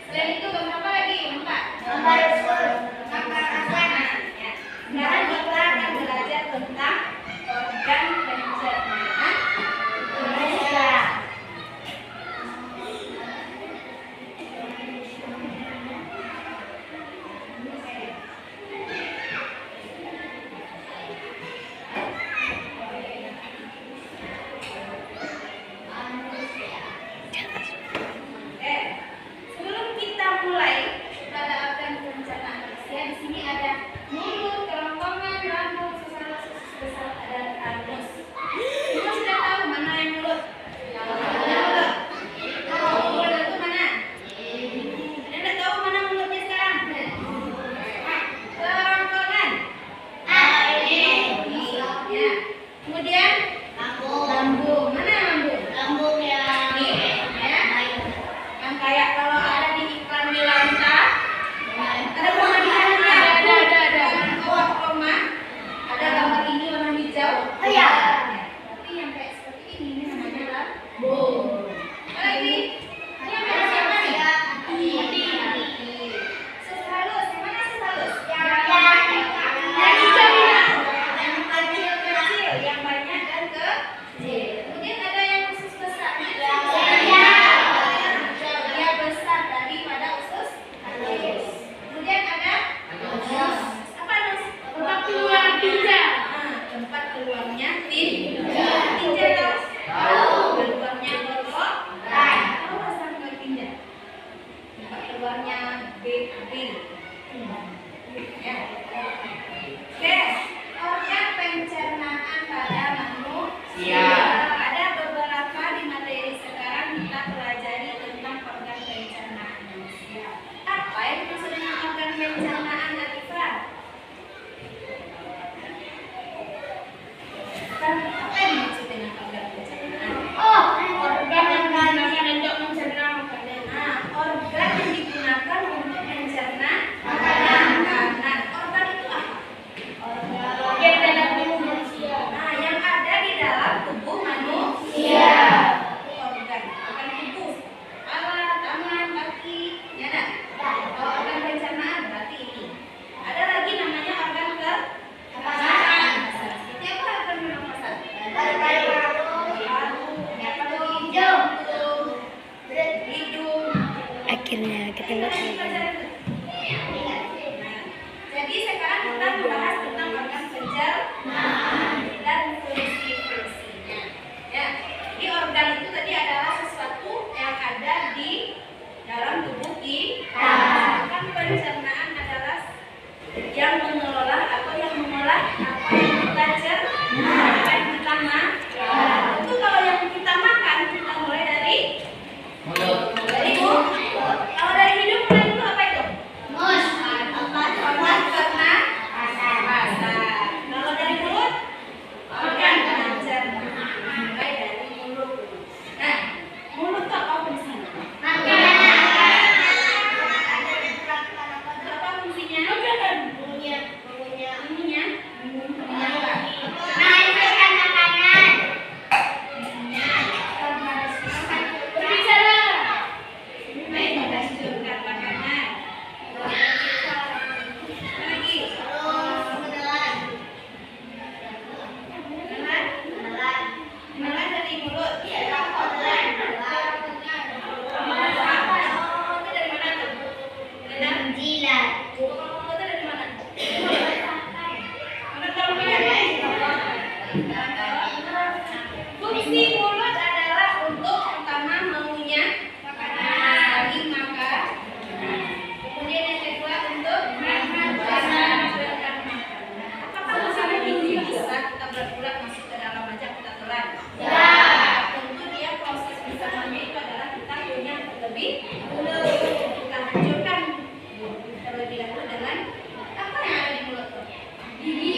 Selain itu gambar apa lagi? Empat. Gambar akan. Ya. Sekarang kita akan belajar tentang organ pencernaan manusia. Sebelum kita mulai pada organ pencernaan manusia, di sini ada mulut, kerongkongan, rambut, usus besar, dan anus. Semua sudah tahu mana yang mulut? Mulut. Mulut itu mana? Ada nggak tahu mana mulutnya sekarang? Kerongkongan. Ya. Kemudian lambung. Mana lambung? Ya. Yang kayak kalau ada di iklan Milanta, ada warna birunya. Ada. Koma. Ada gambar ini warna hijau. Oh ya. Tapi yang kayak seperti ini namanya lambung. Apa lagi? Ini yang kayak siapa nih? Hati. Usus halus. Yang mana usus halus? Yang hijau ya. Yang kecil, yang banyak dan kecil. Kemudian ada yang usus besar. Dia besar daripada usus halus. Kemudian ada anus. Apa anus? Tempat keluar tinja. Tempat keluarnya tinja. Tinja tahu? Keluarnya kotoran. Tahu asal keluar tinja? Tempat keluarnya baby. Ya. Oke, organ pencernaan pada manusia. Ada beberapa di materi sekarang kita pelajari tentang organ pencernaan manusia. Apa yang dimaksud dengan organ pencernaan, Latifah? Apa yang dimaksud dengan organ pencernaan? Organ yang digunakan untuk mencerna makanan. Organ yang digunakan untuk mencerna makanan. Organ itu apa? Organ dalam tubuh manusia. Yang ada di dalam tubuh manusia. Organ tubuh. Kepala, tangan, kaki, ya enggak? Kalau organ pencernaan berarti ini. Ada lagi namanya organ pernapasan. Seperti apa organ pernapasan? Paru, apa lagi? Jantung, hidung. Akhirnya kita nggak Jadi sekarang kita membahas tentang organ pencernaan dan fungsi-fungsinya. Ya, di organ itu tadi adalah sesuatu yang ada di dalam tubuh kita. Organ pencernaan adalah yang mengelola atau yang mengolah apa yang kita cerna, apa yang kita makan. Itu kalau yang kita makan kita mulai dari mulut. Kalau dari hidung mulai dulu apa itu? Organ pernapasan. Kalau dari mulut, organ pencernaan. Mulai dari mulut. Nah, mulut itu apa fungsinya? Apa fungsinya? Bunyinya? Fungsi mulut adalah untuk pertama mengunyah makanan, lagi makan. Kemudian yang kedua untuk menghasilkan makanan. Apakah misalnya ini bisa kita berat-berat masuk ke dalam aja kita telan? Ya. Tentu dia proses pertamanya itu adalah kita kunyah terlebih dulu. Kita hancurkan terlebih dahulu dengan apa yang ada di mulut? Gigi.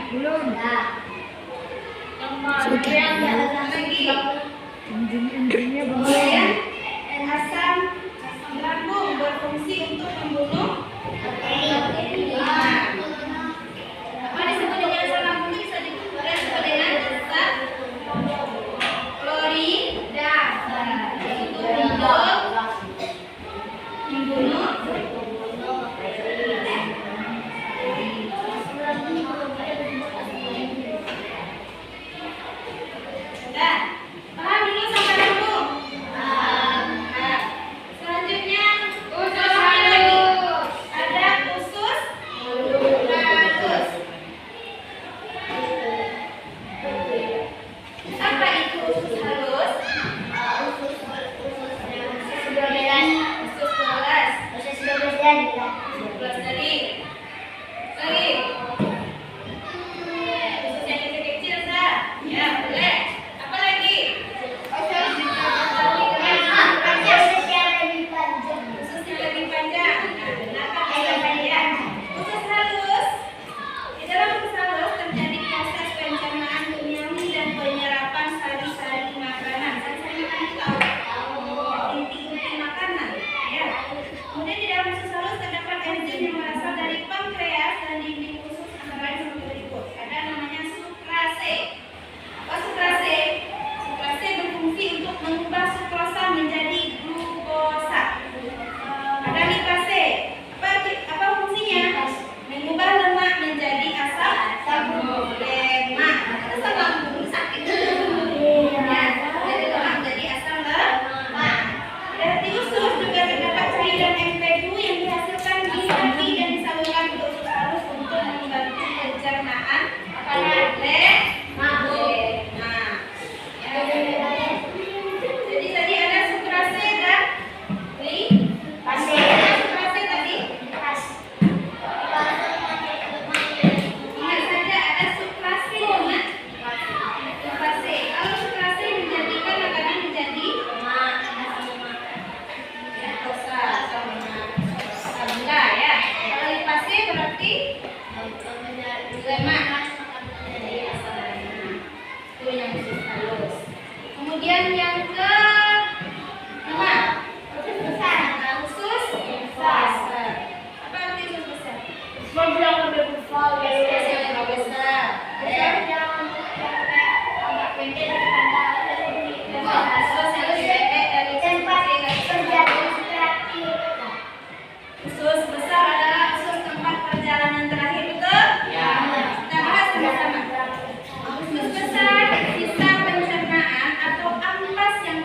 Belum. Kemudian lagi. Anjing-anjingnya belum. Kemudian asam lambung berfungsi untuk membunuh bakteri. Apa disebut dengan asam lambung itu bisa disebut dengan asam klorida, yaitu untuk membunuh Nah, paham dulu sampai lambung. Nah, selanjutnya usus halus. Ada usus halus. Apa itu usus halus? Usus 12. Usus 12 tadi. Lagi. Usus yang kecil-kecil, Sa. Ya, boleh. Apa lagi? Usus yang lebih panjang. Nah, dengarkan ya. Usus halus. Di dalam usus halus terjadi proses pencernaan kimiawi dan penyerapan sari-sari makanan. Sari-sari makanan itu apa? Inti-inti makanan. Ya. Kemudian di dalam usus halus terdapat enzim yang berasal dari pankreas dan dinding usus antara lain sebagai berikut. Ada namanya sukrase. Apa sukrase? Sukrase berfungsi untuk mengubah sukrosa menjadi glukosa. Ada lipase. Apa fungsinya? Mengubah lemak menjadi asam lemak. Asam lambung sakit. Ya, jadi lemak menjadi asam lemak. Di usus juga terdapat cairan empedu yang dihasilkan di hati dan disalurkan ke usus halus untuk membantu pencernaan lemak. Nah, jadi tadi ada sukrase dan lipase. Sukrase tadi. Ingat saja ada sukrase dengan lipase. Kalau sukrase menjadikan makanan menjadi glukosa sama gula ya. Kalau lipase berarti lemak. Itu yang usus halus. Kemudian yang ke lima, usus besar. Usus besar. Apa arti usus besar? Usus yang lebih besar. Usus besar adalah usus tempat perjalanan terakhir, betul? Ya. Kita bahas sama-sama. Usus besar sisa pencernaan atau ampas yang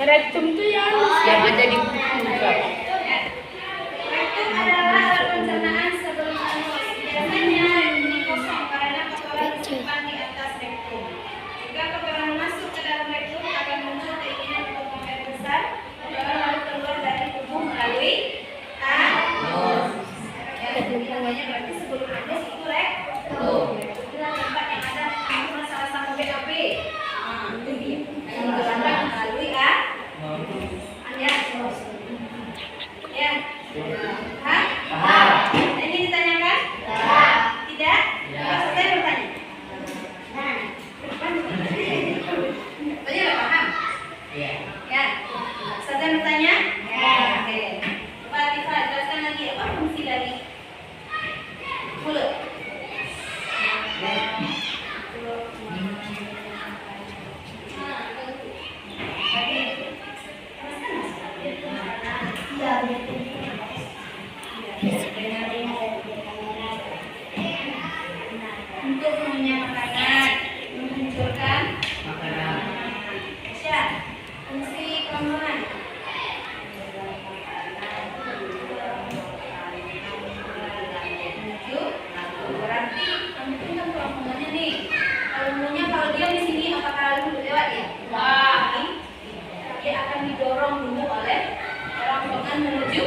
Rektum tuh yang ada di buku. Rektum adalah alat pencernaan sebelum anus. Biasanya ini kosong karena kotoran disimpan di atas rektum. Jika kotoran masuk ke dalam rektum akan muncul keinginan untuk buang air besar. Kotoran lalu keluar dari tubuh melalui anus. Ya, namanya berarti sebelum anus itu rektum. Itulah tempat yang ada masalah sama BAB. Itu dia. Yang melalui anus. Ya. Hah? Ini ditanyakan? Tidak? Saya bertanya. Tadi udah paham? Ya. Saya bertanya? Oke. Pak Tifa, jelaskan lagi apa fungsi dari mulut? Untuk mengunyah makanan, menghancurkan makanan. Aisyah, fungsi kerongkongan. Menuju, berarti kamu kan kerongkongannya nih. Kalau mengunyah, kalau dia di sini apakah lalu lewat ya? Wah, dia akan didorong dulu oleh kerongkongan menuju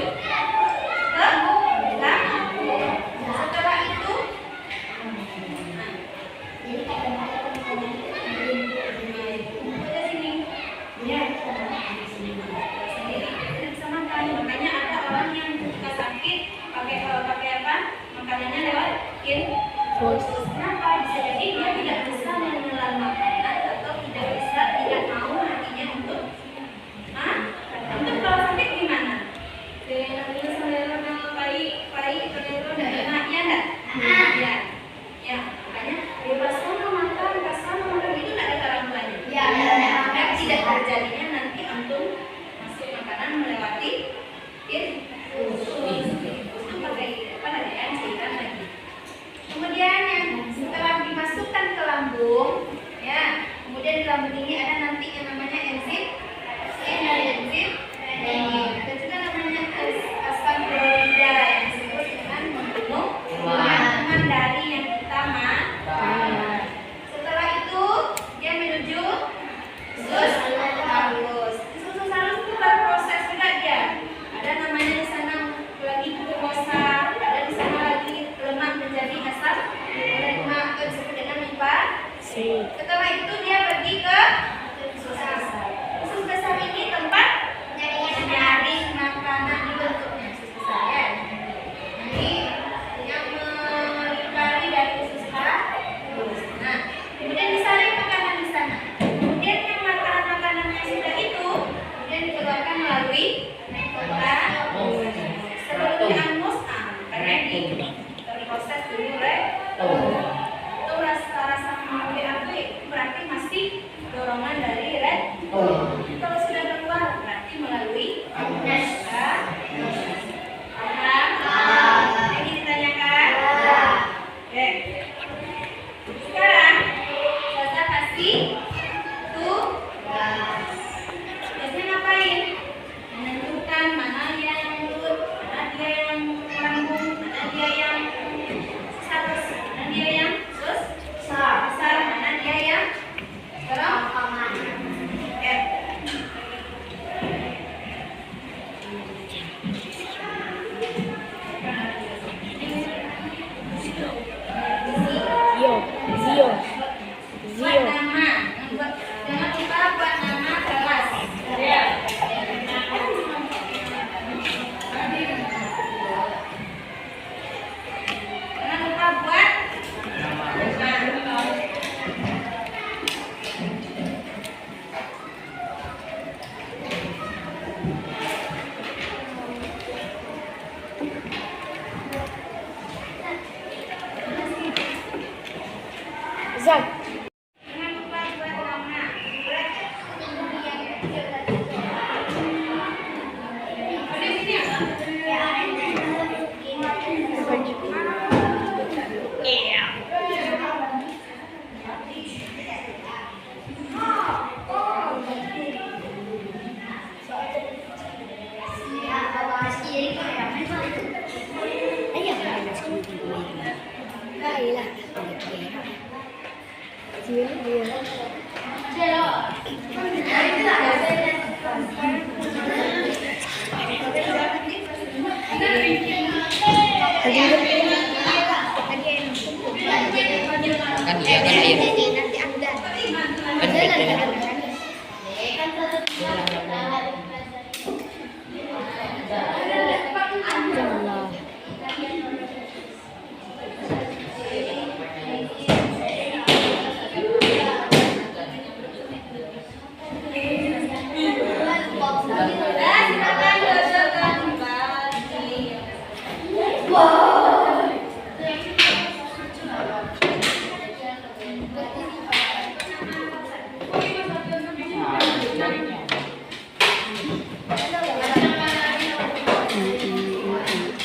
kecil dia. Kan iya kan air. Kan beda. Janganlah.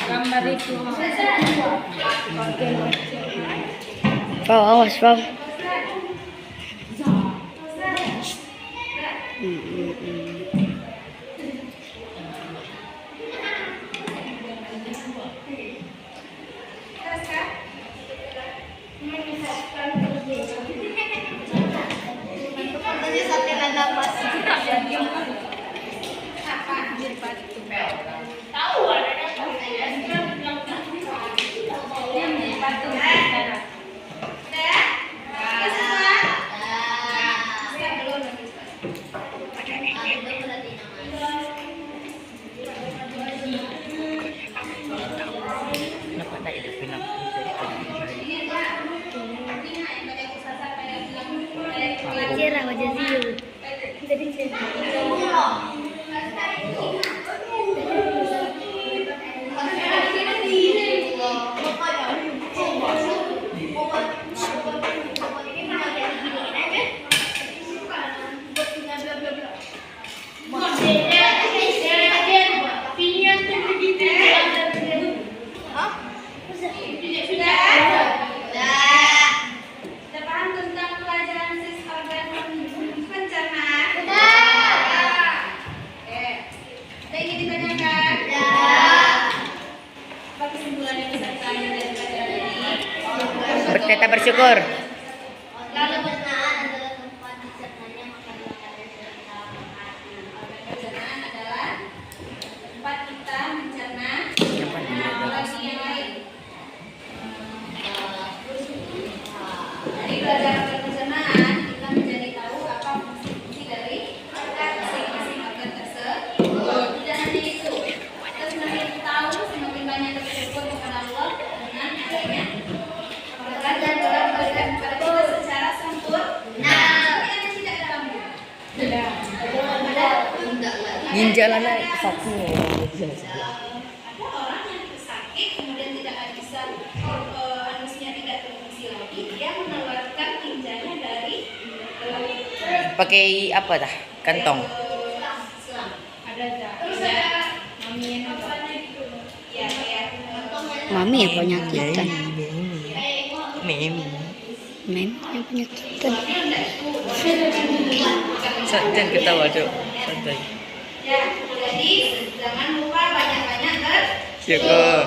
Gambar itu. Wow, awas, wow. Kenapa tak ada film? Cerah wajah Zio. Sudah paham tentang pelajaran sis organ pencernaan? Oke. Ada yang ingin ditanyakan? Apa kesimpulan yang bisa kita ambil dari pelajaran ini? Kita bersyukur. Lalu pencernaan adalah tempat dicernanya makanan-makanan yang kita makan. Organ pencernaan adalah tempat kita mencerna apalagi yang lain. Dari pelajaran pencernaan kita menjadi tahu apa fungsi dari masing-masing organ tersebut. Tidak hanya itu, kita semakin tahu semakin banyak bersyukur kepada Allah dengan adanya organ dan organ kepada kita secara sempurna. Tapi ada tidak dalam Tidak. Ginjal anak satu. ada orang yang sakit kemudian tidak bisa anusnya tidak berfungsi lagi, dia mengeluarkan ginjalnya dari Pakai apa dah? Kantong. selang. Ada tak? Terus Mami yang apa? ya kayak Mami yang penyakitan. Mimi. Mem yang penyakitan. Jangan ketawa dok. Santai. ya, jadi jangan lupa banyak-banyak Syukur.